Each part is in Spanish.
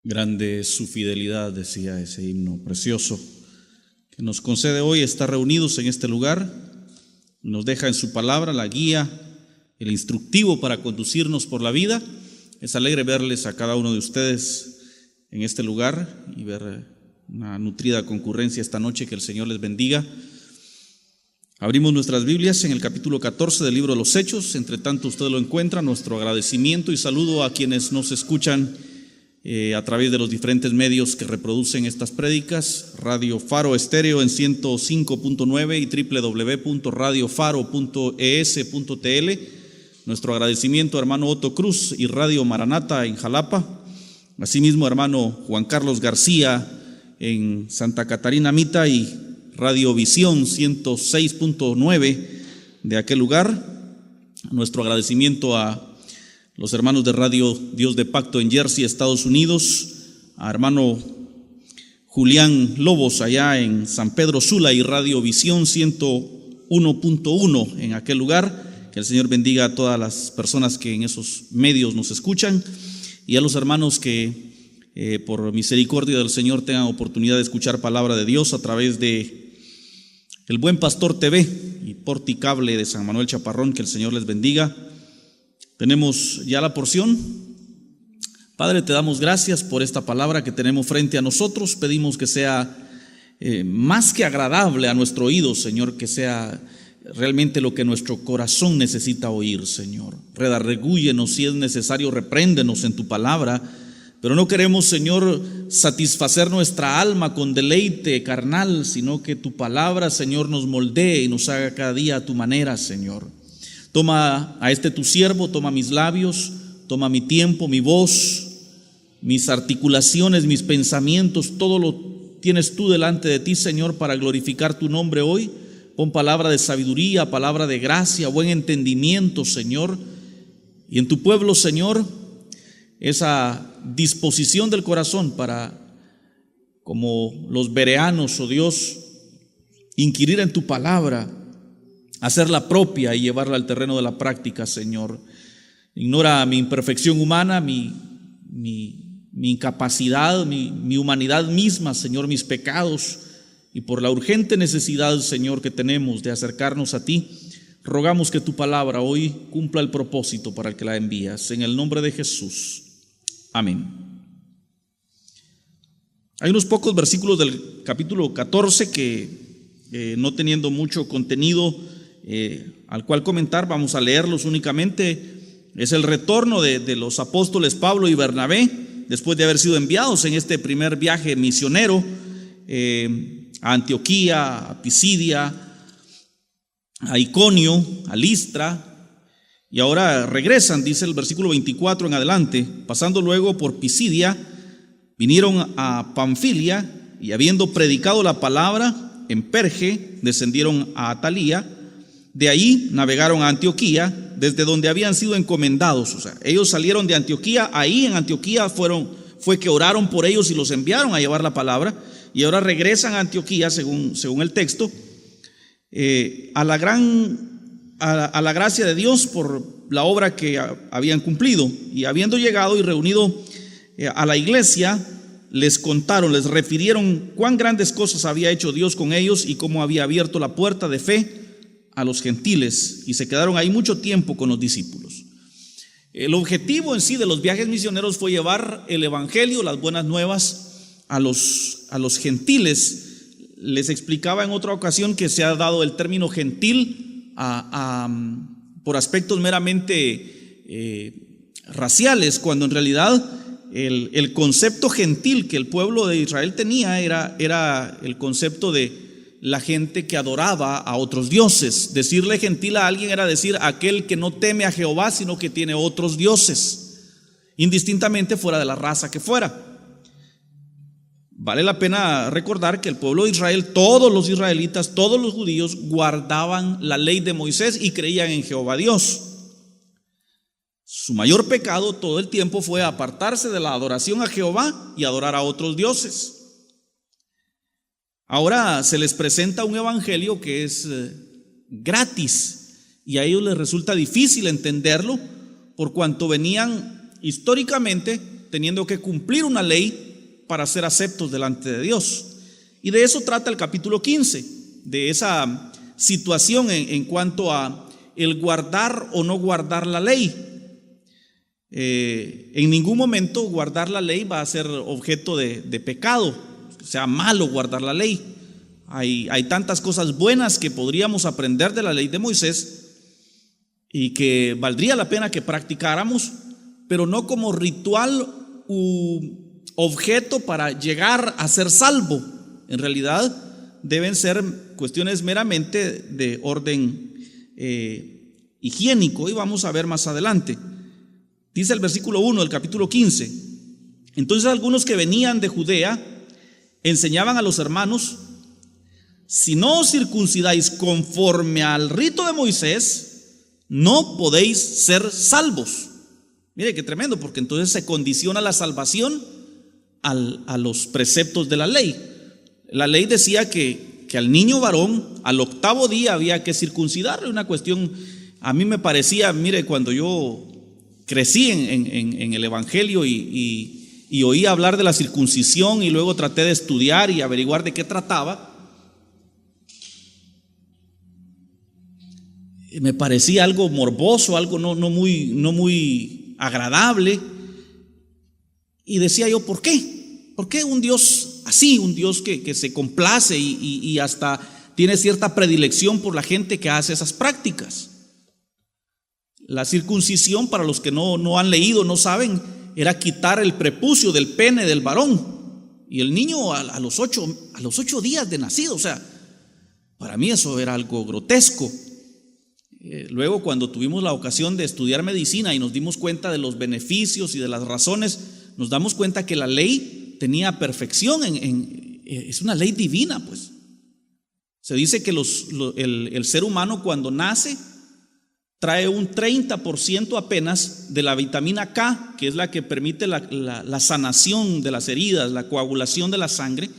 Grande es su fidelidad, decía ese himno precioso que nos concede hoy estar reunidos en este lugar. Nos deja en su palabra la guía, el instructivo para conducirnos por la vida. Es alegre verles a cada uno de ustedes en este lugar y ver una nutrida concurrencia esta noche. Que el Señor les bendiga. Abrimos nuestras Biblias en el capítulo 14 del libro de los Hechos. Entre tanto usted lo encuentra. Nuestro agradecimiento y saludo a quienes nos escuchan a través de los diferentes medios que reproducen estas prédicas: Radio Faro Estéreo en 105.9 y www.radiofaro.es.tl. Nuestro agradecimiento a hermano Otto Cruz y Radio Maranata en Jalapa. Asimismo, hermano Juan Carlos García en Santa Catarina Mita y Radio Visión 106.9 de aquel lugar. Nuestro agradecimiento a los hermanos de Radio Dios de Pacto en Jersey, Estados Unidos, a hermano Julián Lobos allá en San Pedro Sula y Radio Visión 101.1 en aquel lugar. Que el Señor bendiga a todas las personas que en esos medios nos escuchan, y a los hermanos que por misericordia del Señor tengan oportunidad de escuchar palabra de Dios a través de El Buen Pastor TV y Porticable de San Manuel Chaparrón. Que el Señor les bendiga. Tenemos ya la porción. Padre, te damos gracias por esta palabra que tenemos frente a nosotros. Pedimos que sea más que agradable a nuestro oído, Señor, que sea realmente lo que nuestro corazón necesita oír, Señor. Redargúyenos si es necesario, repréndenos en tu palabra, pero no queremos, Señor, satisfacer nuestra alma con deleite carnal, sino que tu palabra, Señor, nos moldee y nos haga cada día a tu manera, Señor. Toma a tu siervo, toma mis labios, toma mi tiempo, mi voz, mis articulaciones, mis pensamientos, todo lo tienes tú delante de ti, Señor, para glorificar tu nombre hoy. Pon palabra de sabiduría, palabra de gracia, buen entendimiento, Señor. Y en tu pueblo, Señor, esa disposición del corazón para, como los bereanos, oh Dios, inquirir en tu palabra, hacerla propia y llevarla al terreno de la práctica, Señor. Ignora mi imperfección humana, mi incapacidad, mi humanidad misma, Señor, mis pecados. Y por la urgente necesidad, Señor, que tenemos de acercarnos a ti, rogamos que tu palabra hoy cumpla el propósito para el que la envías. En el nombre de Jesús. Amén. Hay unos pocos versículos del capítulo 14 que no teniendo mucho contenido al cual comentar, vamos a leerlos únicamente. Es el retorno de los apóstoles Pablo y Bernabé, después de haber sido enviados en este primer viaje misionero a Antioquía, a Pisidia, a Iconio, a Listra, y ahora regresan, dice el versículo 24 en adelante. Pasando luego por Pisidia, vinieron a Panfilia, y habiendo predicado la palabra en Perge, descendieron a Atalía. De ahí navegaron a Antioquía, desde donde habían sido encomendados. O sea, ellos salieron de Antioquía. Ahí en Antioquía fue que oraron por ellos y los enviaron a llevar la palabra. Y ahora regresan a Antioquía, según el texto, a la gracia de Dios por la obra que habían cumplido. Y habiendo llegado y reunido a la iglesia, les contaron, les refirieron cuán grandes cosas había hecho Dios con ellos y cómo había abierto la puerta de fe a los gentiles, y se quedaron ahí mucho tiempo con los discípulos. El objetivo en sí de los viajes misioneros fue llevar el evangelio, las buenas nuevas, a los gentiles. Les explicaba en otra ocasión que se ha dado el término gentil por aspectos meramente raciales, cuando en realidad el concepto gentil que el pueblo de Israel tenía era el concepto de la gente que adoraba a otros dioses. Decirle gentil a alguien era decir aquel que no teme a Jehová, sino que tiene otros dioses, indistintamente fuera de la raza que fuera. Vale la pena recordar que el pueblo de Israel, todos los israelitas, todos los judíos guardaban la ley de Moisés y creían en Jehová Dios. Su mayor pecado todo el tiempo fue apartarse de la adoración a Jehová y adorar a otros dioses. Ahora se les presenta un evangelio que es gratis, y a ellos les resulta difícil entenderlo, por cuanto venían históricamente teniendo que cumplir una ley para ser aceptos delante de Dios. Y de eso trata el capítulo 15, de esa situación en cuanto a el guardar o no guardar la ley. En ningún momento guardar la ley va a ser objeto de pecado, o sea, malo guardar la ley. Hay tantas cosas buenas que podríamos aprender de la ley de Moisés y que valdría la pena que practicáramos, pero no como ritual u objeto para llegar a ser salvo. En realidad deben ser cuestiones meramente de orden higiénico, y vamos a ver más adelante. Dice el versículo 1 del capítulo 15: entonces algunos que venían de Judea enseñaban a los hermanos: si no os circuncidáis conforme al rito de Moisés, no podéis ser salvos. Mire qué tremendo, porque entonces se condiciona la salvación a los preceptos de la ley. La ley decía que al niño varón al 8º día había que circuncidarle. Una cuestión, a mí me parecía, mire, cuando yo crecí en el evangelio y oí hablar de la circuncisión, y luego traté de estudiar y averiguar de qué trataba, me parecía algo morboso, algo no muy agradable. Y decía yo, ¿por qué? ¿Por qué un Dios así? Un Dios que se complace y hasta tiene cierta predilección por la gente que hace esas prácticas. La circuncisión, para los que no han leído, no saben, era quitar el prepucio del pene del varón. Y el niño a los 8 días de nacido. O sea, para mí eso era algo grotesco. Luego, cuando tuvimos la ocasión de estudiar medicina y nos dimos cuenta de los beneficios y de las razones, nos damos cuenta que la ley tenía perfección, es una ley divina, pues. Se dice que el ser humano cuando nace trae un 30% apenas de la vitamina K, que es la que permite la sanación de las heridas, la coagulación de la sangre.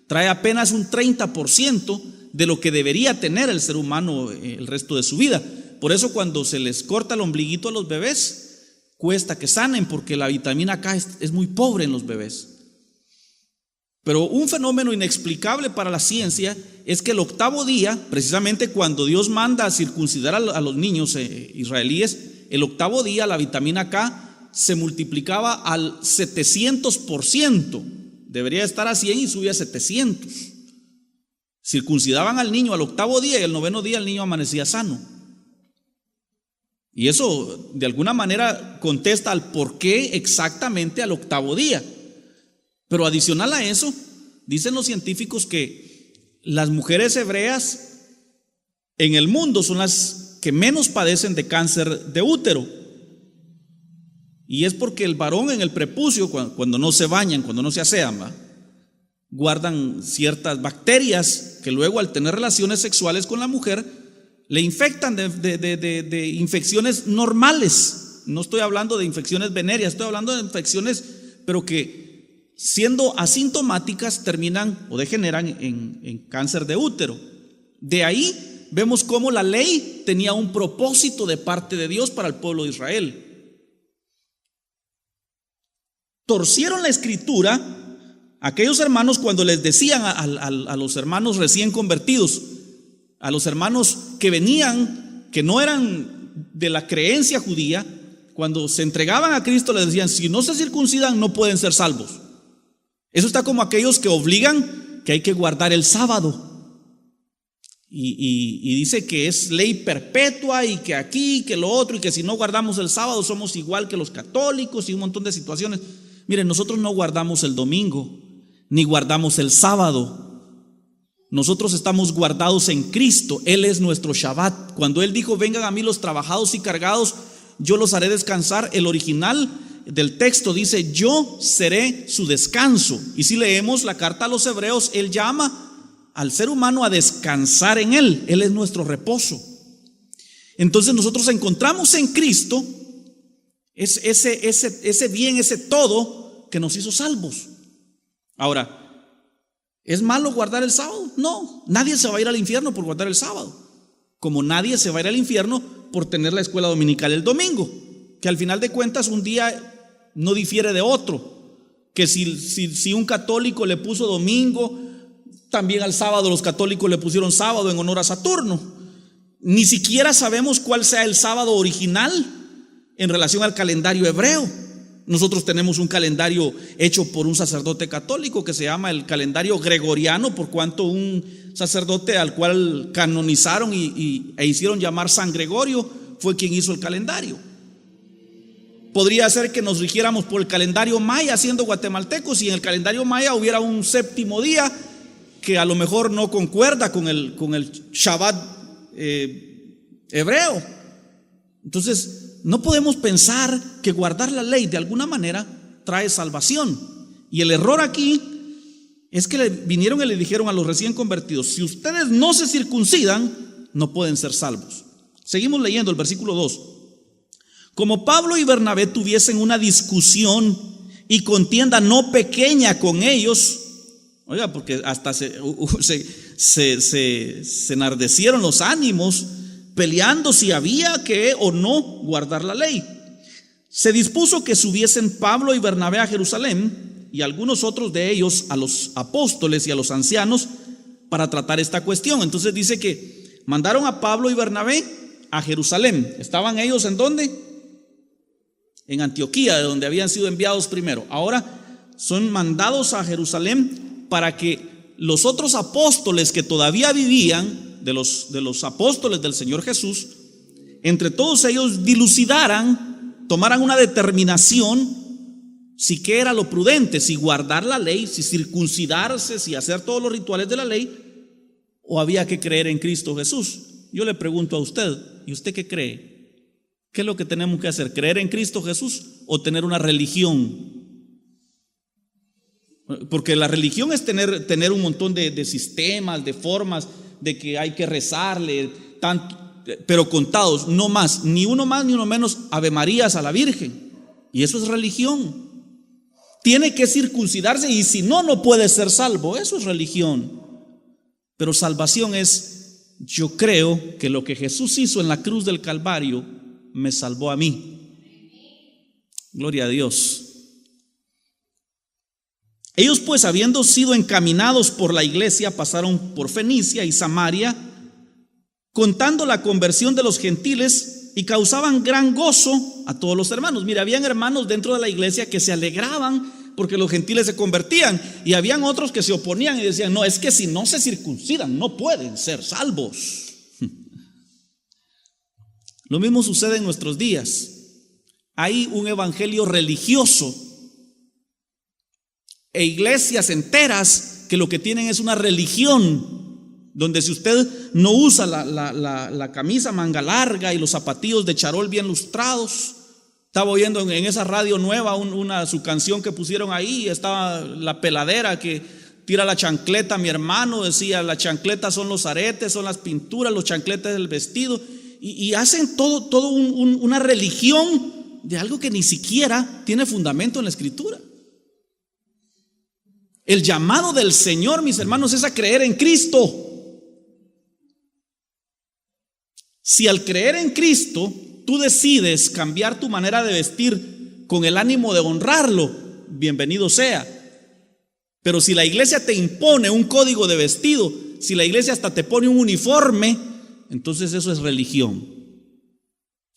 Trae apenas un 30% de lo que debería tener el ser humano el resto de su vida. Por eso cuando se les corta el ombliguito a los bebés, cuesta que sanen, porque la vitamina K es muy pobre en los bebés. Pero un fenómeno inexplicable para la ciencia es que el 8º día, precisamente cuando Dios manda a circuncidar a los niños israelíes, el 8º día la vitamina K se multiplicaba al 700%. Debería estar a 100 y sube a 700. Circuncidaban al niño al 8º día y al 9º día el niño amanecía sano. Y eso de alguna manera contesta al por qué exactamente al 8º día. Pero adicional a eso, dicen los científicos que las mujeres hebreas en el mundo son las que menos padecen de cáncer de útero. Y es porque el varón en el prepucio, cuando no se bañan, cuando no se asean, guardan ciertas bacterias que luego, al tener relaciones sexuales con la mujer, le infectan de infecciones normales. No estoy hablando de infecciones venéreas, estoy hablando de infecciones, pero que siendo asintomáticas terminan o degeneran en cáncer de útero. De ahí vemos cómo la ley tenía un propósito de parte de Dios para el pueblo de Israel. Torcieron la escritura aquellos hermanos cuando les decían a los hermanos recién convertidos, a los hermanos que venían, que no eran de la creencia judía, cuando se entregaban a Cristo les decían: si no se circuncidan no pueden ser salvos. Eso está como aquellos que obligan que hay que guardar el sábado. Y dice que es ley perpetua y que aquí, que lo otro, y que si no guardamos el sábado somos igual que los católicos y un montón de situaciones. Miren, nosotros no guardamos el domingo, ni guardamos el sábado. Nosotros estamos guardados en Cristo. Él es nuestro Shabbat. Cuando Él dijo: vengan a mí los trabajados y cargados, yo los haré descansar, el original del texto dice: yo seré su descanso. Y si leemos la carta a los hebreos, Él llama al ser humano a descansar en Él. Él es nuestro reposo. Entonces nosotros encontramos en Cristo ese bien, ese todo que nos hizo salvos. Ahora, ¿es malo guardar el sábado? No, nadie se va a ir al infierno por guardar el sábado, como nadie se va a ir al infierno por tener la escuela dominical el domingo, que al final de cuentas un día no difiere de otro. Que si un católico le puso domingo, también al sábado los católicos le pusieron sábado en honor a Saturno. Ni siquiera sabemos cuál sea el sábado original en relación al calendario hebreo. Nosotros tenemos un calendario hecho por un sacerdote católico que se llama el calendario gregoriano, por cuanto un sacerdote al cual canonizaron e hicieron llamar San Gregorio fue quien hizo el calendario. Podría ser que nos rigiéramos por el calendario maya siendo guatemaltecos, y en el calendario maya hubiera un séptimo día que a lo mejor no concuerda con el Shabbat hebreo. Entonces no podemos pensar que guardar la ley de alguna manera trae salvación. Y el error aquí es que vinieron y le dijeron a los recién convertidos: si ustedes no se circuncidan, no pueden ser salvos. Seguimos leyendo el versículo 2. Como Pablo y Bernabé tuviesen una discusión y contienda no pequeña con ellos, oiga, porque hasta se enardecieron los ánimos, peleando si había que o no guardar la ley, se dispuso que subiesen Pablo y Bernabé a Jerusalén, y algunos otros de ellos a los apóstoles y a los ancianos, para tratar esta cuestión. Entonces dice que mandaron a Pablo y Bernabé a Jerusalén. ¿Estaban ellos en dónde? En Antioquía, de donde habían sido enviados primero. Ahora son mandados a Jerusalén para que los otros apóstoles que todavía vivían, de los apóstoles del Señor Jesús, entre todos ellos dilucidaran, tomaran una determinación si qué era lo prudente, si guardar la ley, si circuncidarse, si hacer todos los rituales de la ley, o había que creer en Cristo Jesús. Yo le pregunto a usted, ¿y usted qué cree? ¿Qué es lo que tenemos que hacer? ¿Creer en Cristo Jesús o tener una religión? Porque la religión es tener un montón de sistemas, de formas, de que hay que rezarle, pero contados, no más, ni uno menos, Ave Marías a la Virgen. Y eso es religión. Tiene que circuncidarse, y si no, no puede ser salvo. Eso es religión. Pero salvación es: yo creo que lo que Jesús hizo en la cruz del Calvario me salvó a mí. Gloria a Dios. Ellos pues, habiendo sido encaminados por la iglesia, pasaron por Fenicia y Samaria, contando la conversión de los gentiles, y causaban gran gozo a todos los hermanos. Mira, habían hermanos dentro de la iglesia que se alegraban porque los gentiles se convertían, y habían otros que se oponían y decían: no, es que si no se circuncidan no pueden ser salvos. Lo mismo sucede en nuestros días. Hay un evangelio religioso e iglesias enteras que lo que tienen es una religión, donde si usted no usa la camisa manga larga y los zapatillos de charol bien lustrados. Estaba oyendo en esa radio nueva su canción que pusieron ahí. Estaba la peladera que tira la chancleta. Mi hermano decía: la chancleta son los aretes, son las pinturas, los chancletas del vestido, y hacen todo una religión de algo que ni siquiera tiene fundamento en la Escritura. El llamado del Señor, mis hermanos, es a creer en Cristo. Si al creer en Cristo tú decides cambiar tu manera de vestir con el ánimo de honrarlo, bienvenido sea. Pero si la iglesia te impone un código de vestido, si la iglesia hasta te pone un uniforme, entonces eso es religión.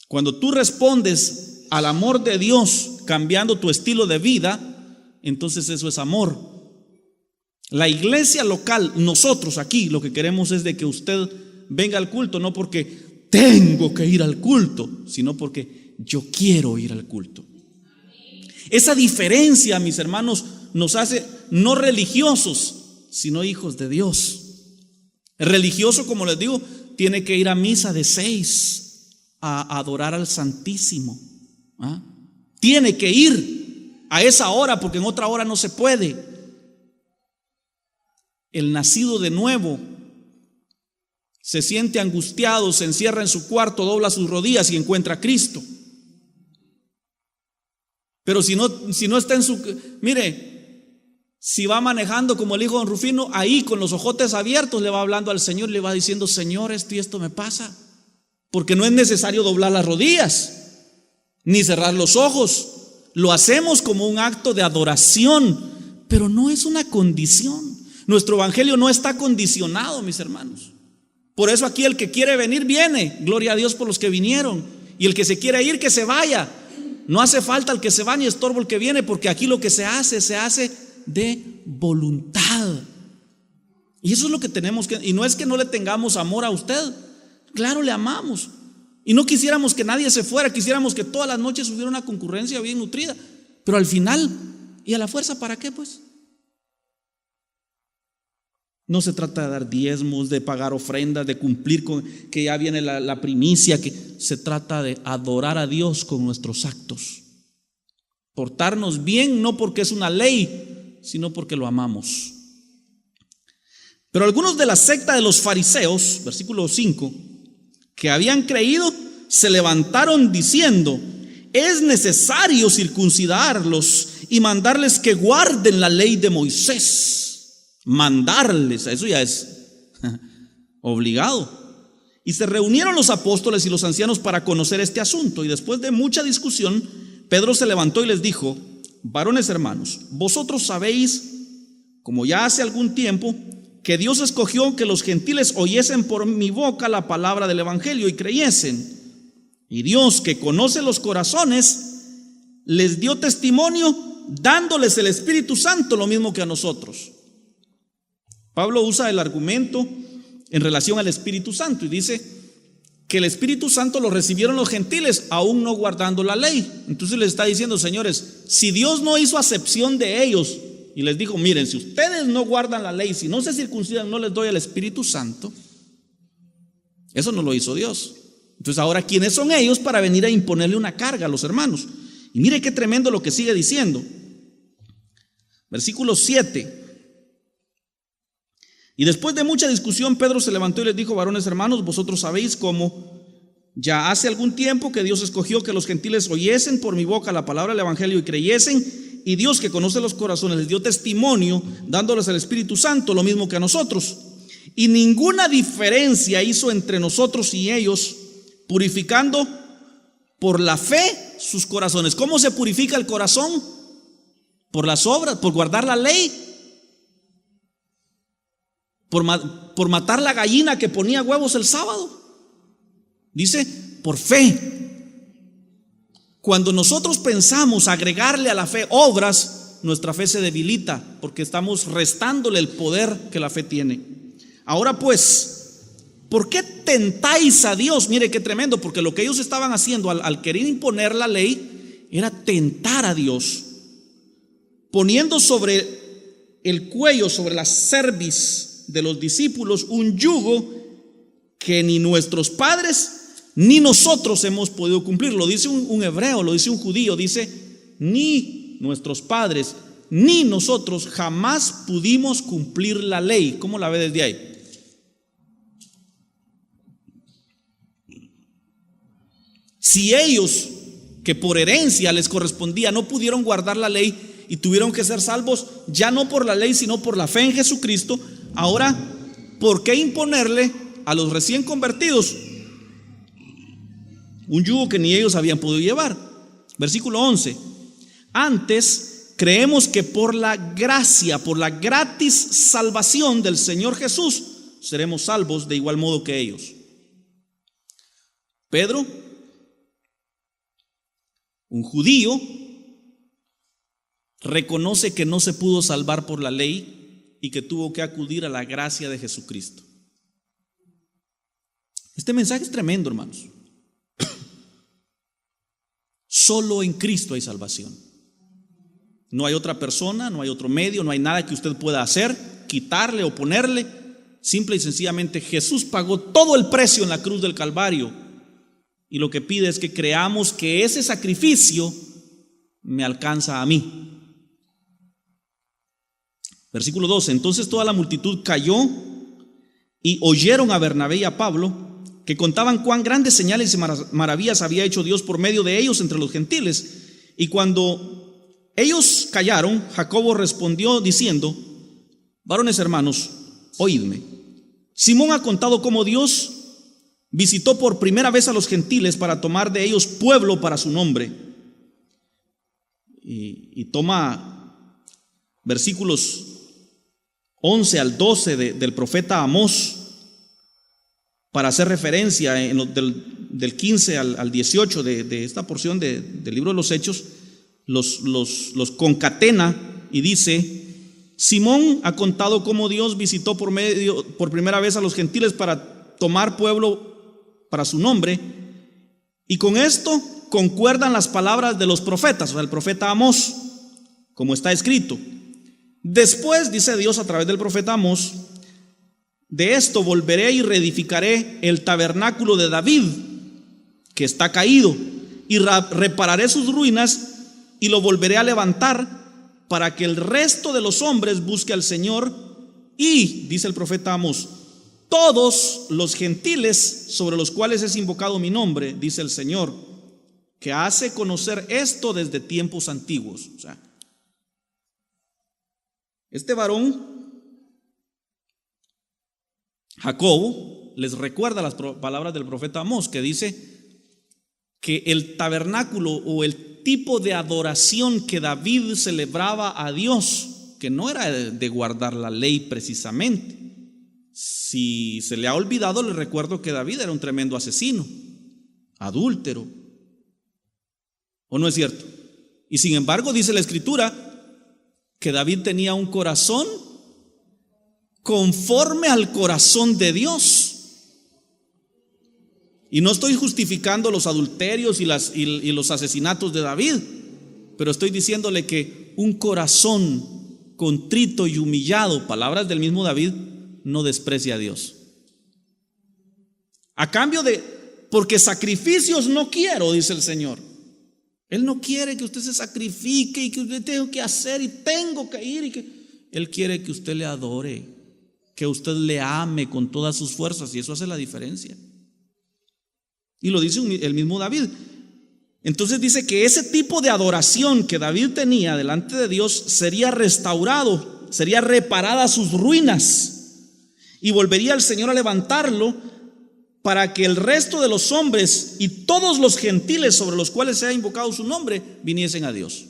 Cuando tú respondes al amor de Dios cambiando tu estilo de vida, entonces eso es amor. La iglesia local, nosotros aquí, lo que queremos es de que usted venga al culto, no porque tengo que ir al culto, sino porque yo quiero ir al culto. Esa diferencia, mis hermanos, nos hace no religiosos, sino hijos de Dios. El religioso, como les digo, tiene que ir a misa de 6 a adorar al Santísimo. Tiene que ir a esa hora, porque en otra hora no se puede. El nacido de nuevo se siente angustiado, se encierra en su cuarto, dobla sus rodillas y encuentra a Cristo. Pero si no está en su... Mire, si va manejando como el hijo de don Rufino, ahí con los ojotes abiertos le va hablando al Señor, le va diciendo: Señor, esto y esto me pasa. Porque no es necesario doblar las rodillas ni cerrar los ojos. lo hacemos como un acto de adoración, pero no es una condición. Nuestro evangelio no está condicionado, mis hermanos. Por eso aquí el que quiere venir, viene. Gloria a Dios por los que vinieron. Y el que se quiere ir, que se vaya. No hace falta el que se va ni estorbo el que viene, porque aquí lo que se hace de voluntad. Y eso es lo que tenemos que, y no es que no le tengamos amor a usted. Claro, le amamos. Y no quisiéramos que nadie se fuera, quisiéramos que todas las noches hubiera una concurrencia bien nutrida. Pero al final, ¿y a la fuerza para qué pues? No se trata de dar diezmos, de pagar ofrendas, de cumplir con que ya viene la primicia, que se trata de adorar a Dios con nuestros actos. Portarnos bien no porque es una ley, sino porque lo amamos. Pero algunos de la secta de los fariseos, versículo 5, que habían creído, se levantaron diciendo: es necesario circuncidarlos y mandarles que guarden la ley de Moisés. Mandarles, eso ya es obligado. Y se reunieron los apóstoles y los ancianos para conocer este asunto. Y después de mucha discusión, Pedro se levantó y les dijo: varones hermanos, vosotros sabéis, como ya hace algún tiempo, que Dios escogió que los gentiles oyesen por mi boca la palabra del evangelio y creyesen. Y Dios, que conoce los corazones, les dio testimonio dándoles el Espíritu Santo, lo mismo que a nosotros. Pablo usa el argumento en relación al Espíritu Santo y dice que el Espíritu Santo lo recibieron los gentiles aún no guardando la ley. Entonces les está diciendo: señores, si Dios no hizo acepción de ellos y les dijo: miren, si ustedes no guardan la ley, si no se circuncidan, no les doy el Espíritu Santo, eso no lo hizo Dios. Entonces ahora, ¿quiénes son ellos para venir a imponerle una carga a los hermanos? Y mire qué tremendo lo que sigue diciendo. Versículo 7. Y después de mucha discusión, Pedro se levantó y les dijo: varones hermanos, vosotros sabéis cómo ya hace algún tiempo que Dios escogió que los gentiles oyesen por mi boca la palabra del evangelio y creyesen, y Dios, que conoce los corazones, les dio testimonio dándoles el Espíritu Santo, lo mismo que a nosotros. Y ninguna diferencia hizo entre nosotros y ellos, purificando por la fe sus corazones. ¿Cómo se purifica el corazón? Por las obras, por guardar la ley. Por matar la gallina que ponía huevos el sábado. Dice, por fe. Cuando nosotros pensamos agregarle a la fe obras, nuestra fe se debilita, porque estamos restándole el poder que la fe tiene. Ahora pues, ¿por qué tentáis a Dios? Mire qué tremendo, porque lo que ellos estaban haciendo al querer imponer la ley era tentar a Dios, poniendo sobre el cuello, sobre la cerviz de los discípulos, un yugo que ni nuestros padres ni nosotros hemos podido cumplir. Lo dice un hebreo, lo dice un judío, dice: ni nuestros padres ni nosotros jamás pudimos cumplir la ley. ¿Cómo la ve desde ahí? Si ellos, que por herencia les correspondía, no pudieron guardar la ley y tuvieron que ser salvos ya no por la ley sino por la fe en Jesucristo, ahora, ¿por qué imponerle a los recién convertidos un yugo que ni ellos habían podido llevar? Versículo 11. Antes creemos que por la gracia, por la gratis salvación del Señor Jesús, seremos salvos de igual modo que ellos. Pedro, un judío, reconoce que no se pudo salvar por la ley y que tuvo que acudir a la gracia de Jesucristo. Este mensaje es tremendo, hermanos. Solo en Cristo hay salvación. No hay otra persona, no hay otro medio, no hay nada que usted pueda hacer, quitarle o ponerle. Simple y sencillamente Jesús pagó todo el precio en la cruz del Calvario, y lo que pide es que creamos que ese sacrificio me alcanza a mí. Versículo 12. Entonces toda la multitud cayó y oyeron a Bernabé y a Pablo, que contaban cuán grandes señales y maravillas había hecho Dios por medio de ellos entre los gentiles. Y cuando ellos callaron, Jacobo respondió diciendo: varones hermanos, oídme. Simón ha contado cómo Dios visitó por primera vez a los gentiles para tomar de ellos pueblo para su nombre. y toma versículos 11 al 12 del profeta Amós para hacer referencia del 15 al 18 de esta porción del libro de los Hechos, los concatena y dice: Simón ha contado cómo Dios visitó por primera vez a los gentiles para tomar pueblo para su nombre, y con esto concuerdan las palabras de los profetas, o sea, el profeta Amós, como está escrito. Después, dice Dios a través del profeta Amós: de esto volveré y reedificaré el tabernáculo de David, que está caído, y repararé sus ruinas y lo volveré a levantar, para que el resto de los hombres busque al Señor. Y, dice el profeta Amós, todos los gentiles sobre los cuales es invocado mi nombre, dice el Señor, que hace conocer esto desde tiempos antiguos. O sea, este varón Jacobo les recuerda las palabras del profeta Amós, que dice que el tabernáculo o el tipo de adoración que David celebraba a Dios, que no era de guardar la ley precisamente. Si se le ha olvidado, le recuerdo que David era un tremendo asesino, adúltero, ¿o no es cierto? Y sin embargo dice la Escritura que David tenía un corazón conforme al corazón de Dios. Y no estoy justificando los adulterios y los asesinatos de David, pero estoy diciéndole que un corazón contrito y humillado, palabras del mismo David, no desprecia a Dios. A cambio porque sacrificios no quiero, dice el Señor. Él no quiere que usted se sacrifique y que usted tenga que hacer y tengo que ir. Él quiere que usted le adore, que usted le ame con todas sus fuerzas, y eso hace la diferencia. Y lo dice el mismo David. Entonces dice que ese tipo de adoración que David tenía delante de Dios sería restaurado, sería reparada sus ruinas, y volvería el Señor a levantarlo para que el resto de los hombres y todos los gentiles sobre los cuales se ha invocado su nombre viniesen a Dios.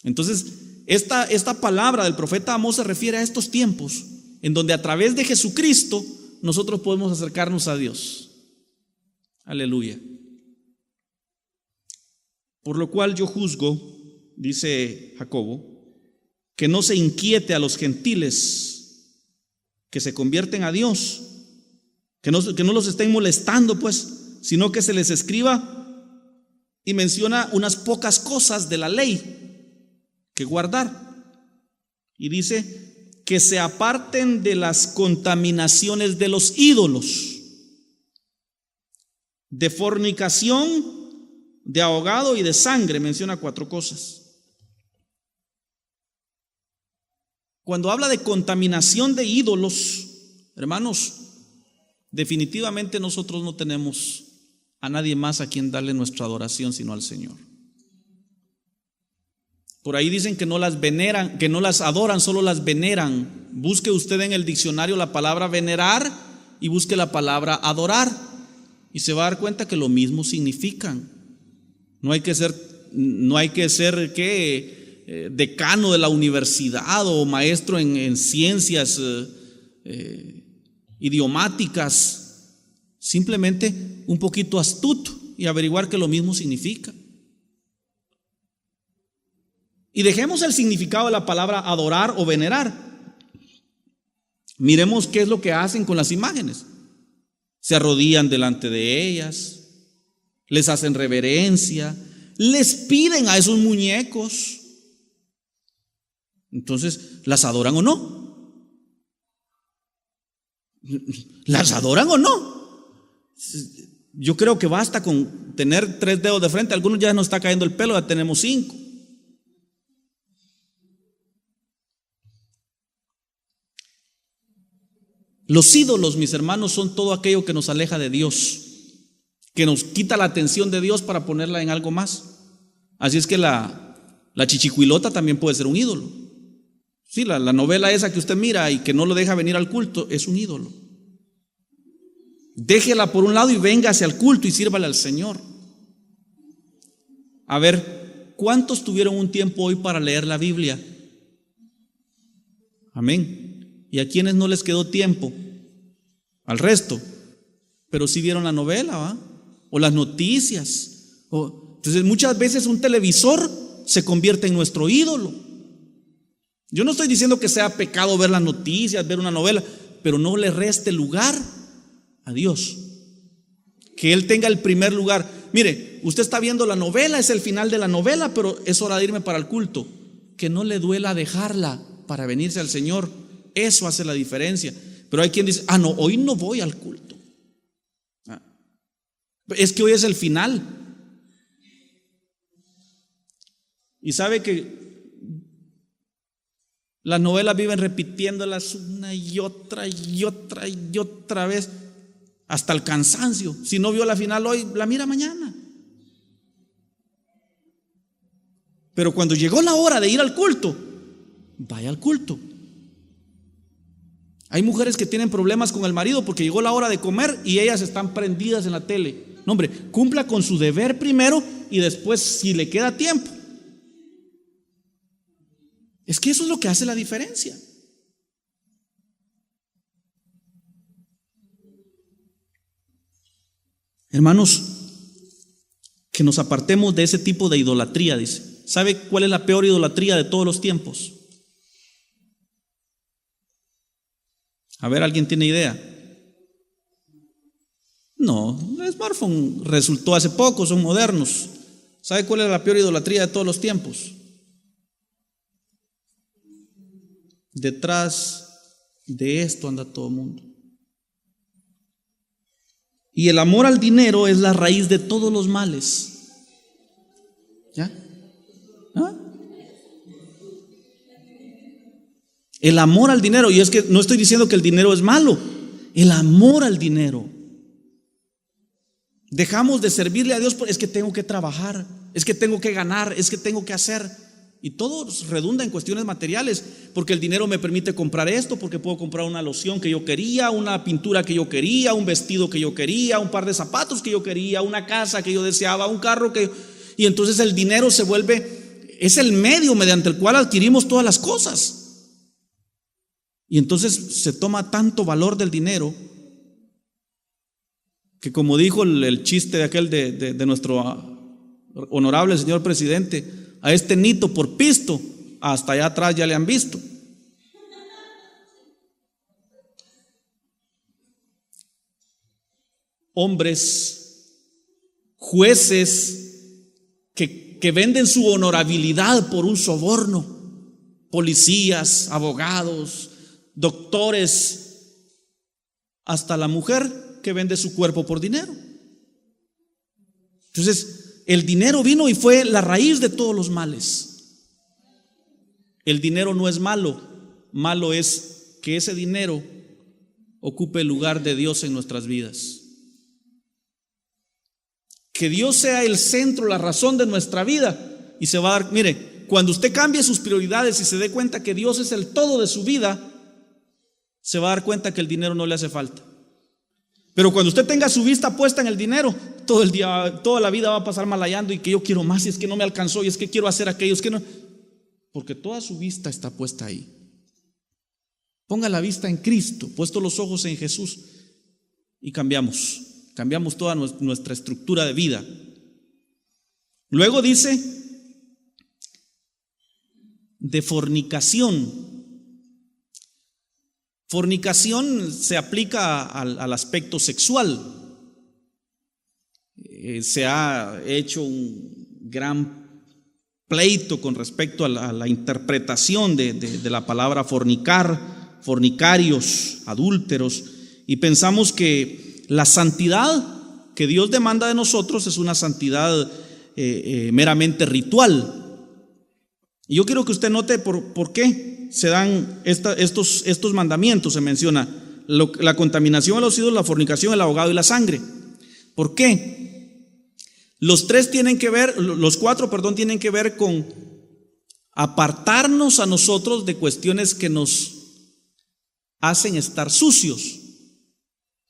Entonces esta palabra del profeta Amós se refiere a estos tiempos en donde a través de Jesucristo nosotros podemos acercarnos a Dios. Aleluya. Por lo cual yo juzgo, dice Jacobo, que no se inquiete a los gentiles que se convierten a Dios, que no los estén molestando, pues, sino que se les escriba y menciona unas pocas cosas de la ley que guardar. Y dice que se aparten de las contaminaciones de los ídolos, de fornicación, de ahogado y de sangre. Menciona 4 cosas. Cuando habla de contaminación de ídolos, hermanos, definitivamente nosotros no tenemos a nadie más a quien darle nuestra adoración sino al Señor. Por ahí dicen que no las veneran, que no las adoran, solo las veneran. Busque usted en el diccionario la palabra venerar y busque la palabra adorar, y se va a dar cuenta que lo mismo significan. No hay que ser decano de la universidad o maestro en ciencias idiomáticas, simplemente un poquito astuto y averiguar que lo mismo significa. Y dejemos el significado de la palabra adorar o venerar. Miremos qué es lo que hacen con las imágenes. Se arrodillan delante de ellas, les hacen reverencia, les piden a esos muñecos. Entonces, ¿las adoran o no? ¿Las adoran o no? Yo creo que basta con tener 3 dedos de frente. Algunos ya nos está cayendo el pelo, ya tenemos 5. Los ídolos, mis hermanos, son todo aquello que nos aleja de Dios, que nos quita la atención de Dios para ponerla en algo más. Así es que la chichicuilota también puede ser un ídolo. Sí, la novela esa que usted mira y que no lo deja venir al culto es un ídolo. Déjela por un lado y véngase al culto y sírvale al Señor. A ver, ¿cuántos tuvieron un tiempo hoy para leer la Biblia? Amén. ¿Y a quienes no les quedó tiempo? Al resto. Pero sí vieron la novela, ¿va? O las noticias. Entonces muchas veces un televisor se convierte en nuestro ídolo. Yo no estoy diciendo que sea pecado ver las noticias, ver una novela, pero no le reste lugar a Dios. Que Él tenga el primer lugar. Mire, usted está viendo la novela, es el final de la novela, pero es hora de irme para el culto. Que no le duela dejarla para venirse al Señor. Eso hace la diferencia. Pero hay quien dice, no, hoy no voy al culto. Es que hoy es el final. Y sabe que las novelas viven repitiéndolas una y otra y otra y otra vez hasta el cansancio. Si no vio la final hoy, la mira mañana. Pero cuando llegó la hora de ir al culto, vaya al culto. Hay mujeres que tienen problemas con el marido porque llegó la hora de comer y ellas están prendidas en la tele. No, hombre, cumpla con su deber primero y después, si le queda tiempo. Es que eso es lo que hace la diferencia. Hermanos, que nos apartemos de ese tipo de idolatría, dice. ¿Sabe cuál es la peor idolatría de todos los tiempos? A ver, ¿alguien tiene idea? No, el smartphone resultó hace poco, son modernos. ¿Sabe cuál es la peor idolatría de todos los tiempos? Detrás de esto anda todo el mundo. Y el amor al dinero es la raíz de todos los males. ¿Ya? El amor al dinero, y es que no estoy diciendo que el dinero es malo, el amor al dinero. Dejamos de servirle a Dios porque es que tengo que trabajar, es que tengo que ganar, es que tengo que hacer. Y todo redunda en cuestiones materiales, porque el dinero me permite comprar esto, porque puedo comprar una loción que yo quería, una pintura que yo quería, un vestido que yo quería, un par de zapatos que yo quería, una casa que yo deseaba, un carro que... Y entonces el dinero se vuelve, es el medio mediante el cual adquirimos todas las cosas. Y entonces se toma tanto valor del dinero que, como dijo el chiste de aquel de nuestro honorable señor presidente, a este nito por pisto, hasta allá atrás ya le han visto. Hombres, jueces que venden su honorabilidad por un soborno, policías, abogados, doctores, hasta la mujer que vende su cuerpo por dinero. Entonces, el dinero vino y fue la raíz de todos los males. El dinero no es malo, malo es que ese dinero ocupe el lugar de Dios en nuestras vidas. Que Dios sea el centro, la razón de nuestra vida, y se va a dar, mire, cuando usted cambie sus prioridades y se dé cuenta que Dios es el todo de su vida, se va a dar cuenta que el dinero no le hace falta. Pero cuando usted tenga su vista puesta en el dinero, todo el día, toda la vida va a pasar malayando y que yo quiero más, y es que no me alcanzó, y es que quiero hacer aquello, es que no, porque toda su vista está puesta ahí. Ponga la vista en Cristo, puesto los ojos en Jesús, y cambiamos toda nuestra estructura de vida. Luego dice de fornicación. Fornicación se aplica al aspecto sexual. Se ha hecho un gran pleito con respecto a la interpretación de la palabra fornicar, fornicarios, adúlteros, y pensamos que la santidad que Dios demanda de nosotros es una santidad meramente ritual. Y yo quiero que usted note por qué se dan estos mandamientos. Se menciona la contaminación a los ídolos, la fornicación, el ahogado y la sangre. ¿Por qué? Los cuatro tienen que ver con apartarnos a nosotros de cuestiones que nos hacen estar sucios.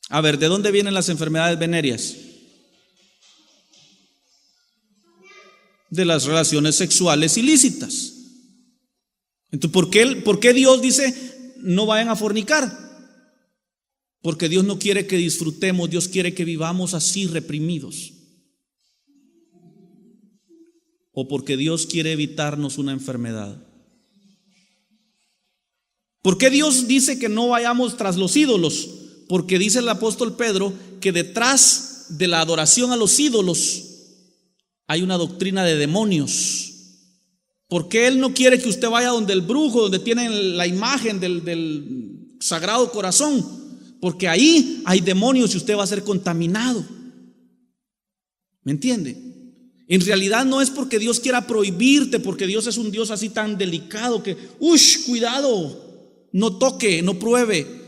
A ver, ¿de dónde vienen las enfermedades venéreas? de las relaciones sexuales ilícitas. Entonces, ¿por qué Dios dice no vayan a fornicar? Porque Dios no quiere que disfrutemos, Dios quiere que vivamos así reprimidos. O porque Dios quiere evitarnos una enfermedad. ¿Por qué Dios dice que no vayamos tras los ídolos? Porque dice el apóstol Pedro que detrás de la adoración a los ídolos hay una doctrina de demonios. ¿Por qué Él no quiere que usted vaya donde el brujo, donde tienen la imagen del Sagrado Corazón? Porque ahí hay demonios y usted va a ser contaminado. ¿Me entiende? En realidad no es porque Dios quiera prohibirte, porque Dios es un Dios así tan delicado que, cuidado, no toque, no pruebe.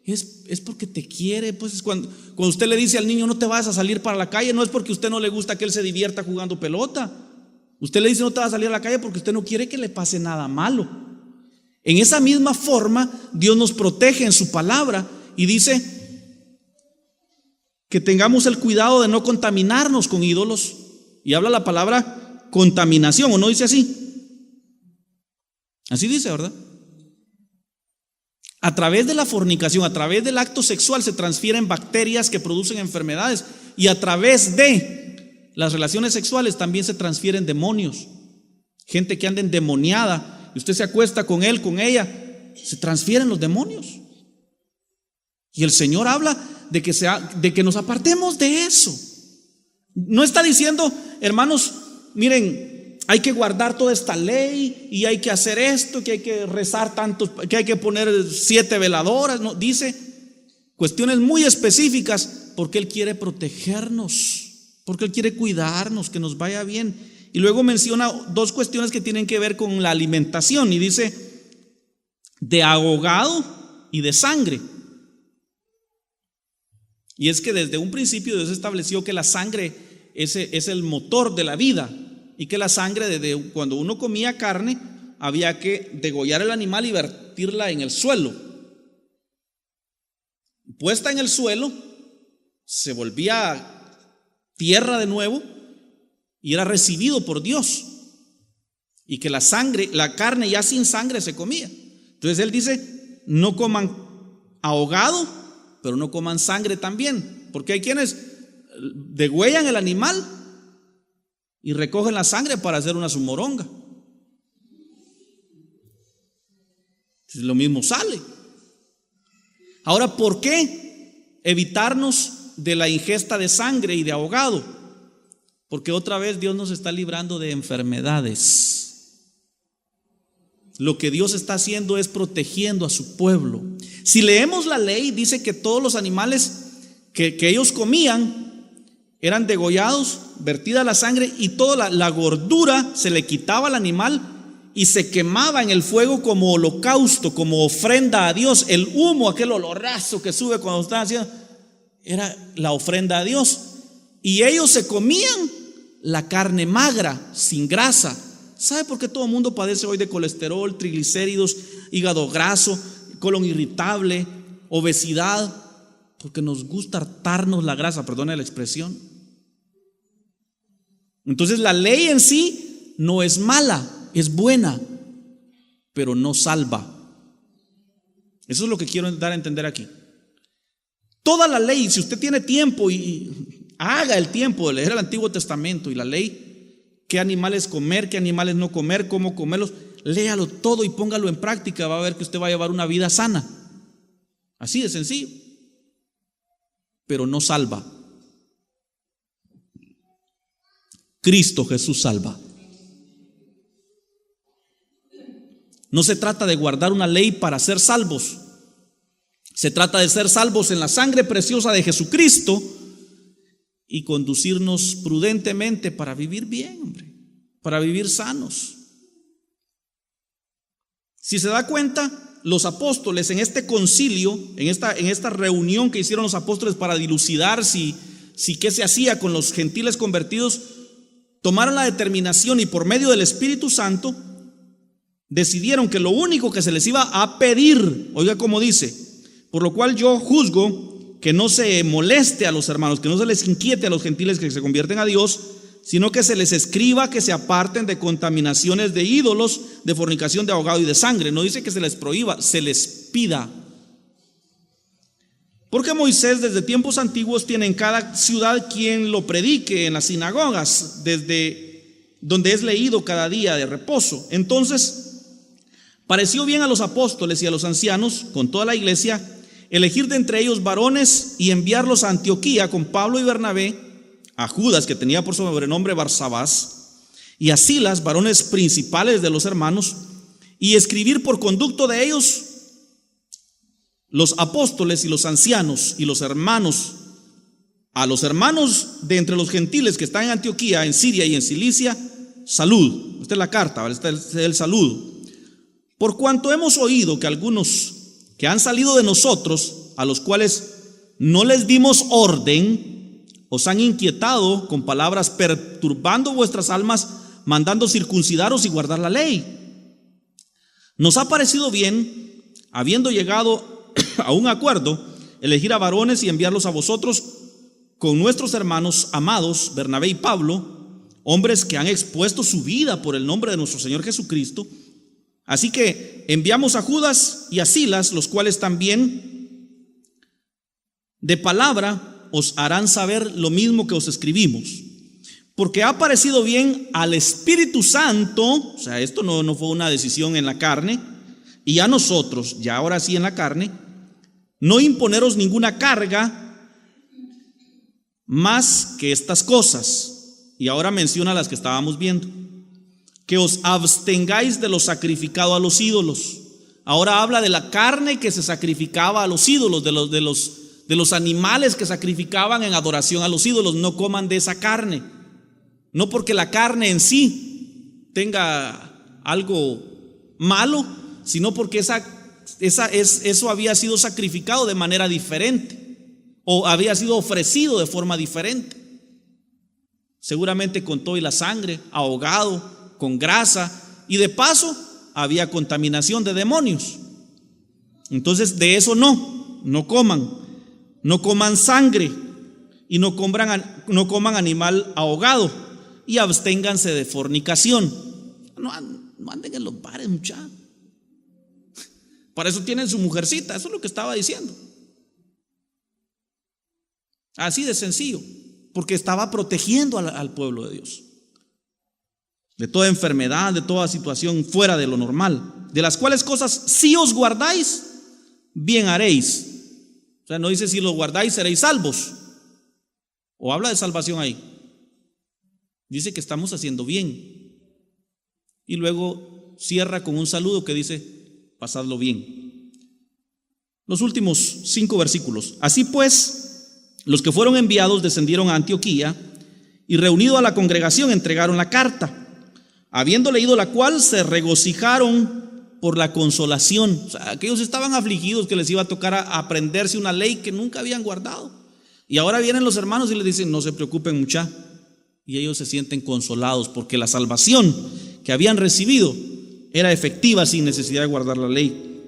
Es porque te quiere. Pues cuando usted le dice al niño no te vayas a salir para la calle, no es porque a usted no le gusta que él se divierta jugando pelota. Usted le dice no te vas a salir a la calle porque usted no quiere que le pase nada malo. En esa misma forma Dios nos protege en su palabra y dice que tengamos el cuidado de no contaminarnos con ídolos. Y habla la palabra contaminación, ¿o no dice así? Así dice, ¿verdad? A través de la fornicación, a través del acto sexual se transfieren bacterias que producen enfermedades, y a través de las relaciones sexuales también se transfieren demonios. Gente que anda endemoniada y usted se acuesta con él, con ella, se transfieren los demonios. Y el Señor habla de que nos apartemos de eso. No está diciendo, hermanos, miren, hay que guardar toda esta ley y hay que hacer esto, que hay que rezar tantos, que hay que poner 7 veladoras. No, dice cuestiones muy específicas porque Él quiere protegernos, porque Él quiere cuidarnos, que nos vaya bien. Y luego menciona 2 cuestiones que tienen que ver con la alimentación y dice de ahogado y de sangre. Y es que desde un principio Dios estableció que la sangre es el motor de la vida, y que la sangre, desde cuando uno comía carne, había que degollar el animal y vertirla en el suelo. Puesta en el suelo, se volvía tierra de nuevo y era recibido por Dios. Y que la carne ya sin sangre se comía. Entonces Él dice, no coman ahogado, pero no coman sangre también, porque hay quienes degüellan el animal y recogen la sangre para hacer una zumoronga. Lo mismo sale. Ahora, ¿por qué evitarnos de la ingesta de sangre y de ahogado? Porque otra vez Dios nos está librando de enfermedades. Lo que Dios está haciendo es protegiendo a su pueblo. Si leemos la ley, dice que todos los animales que ellos comían eran degollados, vertida la sangre, y toda la gordura se le quitaba al animal y se quemaba en el fuego como holocausto, como ofrenda a Dios. El humo, aquel olorazo que sube cuando están haciendo, era la ofrenda a Dios. Y ellos se comían la carne magra, sin grasa. ¿Sabe por qué todo el mundo padece hoy de colesterol, triglicéridos, hígado graso, colon irritable, obesidad? Porque nos gusta hartarnos la grasa, perdone la expresión. Entonces la ley en sí no es mala, es buena, pero no salva. Eso es lo que quiero dar a entender aquí. Toda la ley, si usted tiene tiempo y haga el tiempo de leer el Antiguo Testamento y la ley, qué animales comer, qué animales no comer, cómo comerlos, léalo todo y póngalo en práctica, va a ver que usted va a llevar una vida sana. Así de sencillo. Pero no salva. Cristo Jesús salva. No se trata de guardar una ley para ser salvos. Se trata de ser salvos en la sangre preciosa de Jesucristo y conducirnos prudentemente para vivir bien, hombre, para vivir sanos. Si se da cuenta, los apóstoles en este concilio, en esta reunión que hicieron los apóstoles para dilucidar si qué se hacía con los gentiles convertidos, tomaron la determinación y por medio del Espíritu Santo decidieron que lo único que se les iba a pedir, oiga cómo dice, por lo cual yo juzgo que no se moleste a los hermanos, que no se les inquiete a los gentiles que se convierten a Dios, sino que se les escriba que se aparten de contaminaciones de ídolos, de fornicación, de ahogado y de sangre. No dice que se les prohíba, se les pida. Porque Moisés desde tiempos antiguos tiene en cada ciudad quien lo predique en las sinagogas, desde donde es leído cada día de reposo. Entonces pareció bien a los apóstoles y a los ancianos, con toda la iglesia, elegir de entre ellos varones y enviarlos a Antioquía con Pablo y Bernabé, a Judas, que tenía por sobrenombre Barsabás, y a Silas, varones principales de los hermanos, y escribir por conducto de ellos los apóstoles y los ancianos y los hermanos, a los hermanos de entre los gentiles que están en Antioquía, en Siria y en Cilicia, salud. Esta es la carta, este es el saludo. Por cuanto hemos oído que algunos que han salido de nosotros, a los cuales no les dimos orden, os han inquietado con palabras, perturbando vuestras almas, mandando circuncidaros y guardar la ley. Nos ha parecido bien, habiendo llegado a un acuerdo, elegir a varones y enviarlos a vosotros con nuestros hermanos amados, Bernabé y Pablo, hombres que han expuesto su vida por el nombre de nuestro Señor Jesucristo. Así que enviamos a Judas y a Silas, los cuales también de palabra os harán saber lo mismo que os escribimos, porque ha parecido bien al Espíritu Santo, o sea, esto no fue una decisión en la carne, y a nosotros, ya ahora sí en la carne, no imponeros ninguna carga más que estas cosas. Y ahora menciona las que estábamos viendo: que os abstengáis de lo sacrificado a los ídolos. Ahora habla de la carne que se sacrificaba a los ídolos, de los animales que sacrificaban en adoración a los ídolos. No coman de esa carne, no porque la carne en sí tenga algo malo, sino porque eso había sido sacrificado de manera diferente, o había sido ofrecido de forma diferente, seguramente con todo y la sangre, ahogado, con grasa, y de paso había contaminación de demonios. Entonces de eso no coman sangre, y no coman animal ahogado, y absténganse de fornicación. No anden en los bares, muchachos. Para eso tienen su mujercita, eso es lo que estaba diciendo. Así de sencillo, porque estaba protegiendo al pueblo de Dios de toda enfermedad, de toda situación fuera de lo normal, de las cuales cosas si os guardáis, bien haréis. O sea, no dice si los guardáis seréis salvos, o habla de salvación ahí. Dice que estamos haciendo bien, y luego cierra con un saludo que dice: pasadlo bien. Los últimos 5 versículos. Así pues, los que fueron enviados descendieron a Antioquía, y reunido a la congregación entregaron la carta. Habiendo leído la cual, se regocijaron por la consolación. O sea, aquellos estaban afligidos que les iba a tocar aprenderse una ley que nunca habían guardado, y ahora vienen los hermanos y les dicen: no se preocupen, mucha. Y ellos se sienten consolados porque la salvación que habían recibido era efectiva sin necesidad de guardar la ley.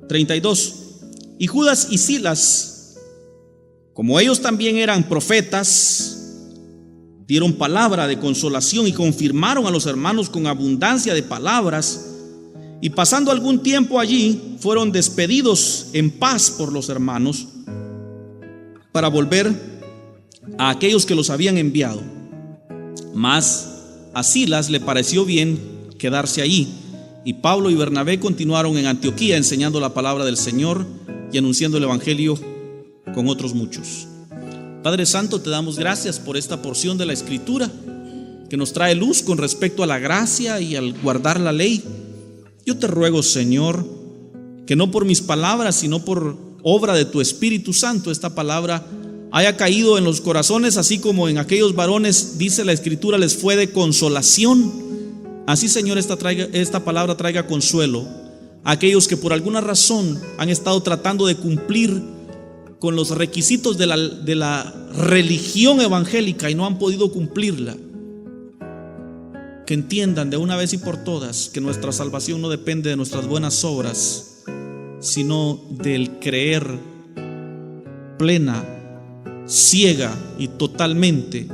32. Y Judas y Silas, como ellos también eran profetas, dieron palabra de consolación y confirmaron a los hermanos con abundancia de palabras. Y pasando algún tiempo allí, fueron despedidos en paz por los hermanos para volver a aquellos que los habían enviado. Mas a Silas le pareció bien quedarse allí, y Pablo y Bernabé continuaron en Antioquía enseñando la palabra del Señor y anunciando el evangelio con otros muchos. Padre Santo, te damos gracias por esta porción de la Escritura que nos trae luz con respecto a la gracia y al guardar la ley. Yo te ruego, Señor, que no por mis palabras, sino por obra de tu Espíritu Santo, esta palabra haya caído en los corazones, así como en aquellos varones, dice la Escritura, les fue de consolación. Así, Señor, esta palabra traiga consuelo a aquellos que por alguna razón han estado tratando de cumplir con los requisitos de la religión evangélica y no han podido cumplirla. Que entiendan de una vez y por todas que nuestra salvación no depende de nuestras buenas obras, sino del creer plena, ciega y totalmente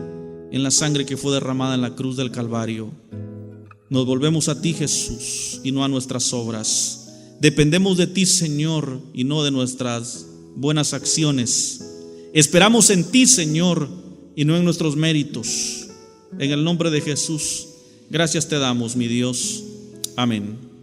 en la sangre que fue derramada en la cruz del Calvario. Nos volvemos a ti, Jesús, y no a nuestras obras. Dependemos de ti, Señor, y no de nuestras buenas acciones. Esperamos en ti, Señor, y no en nuestros méritos. En el nombre de Jesús, gracias te damos, mi Dios. Amén.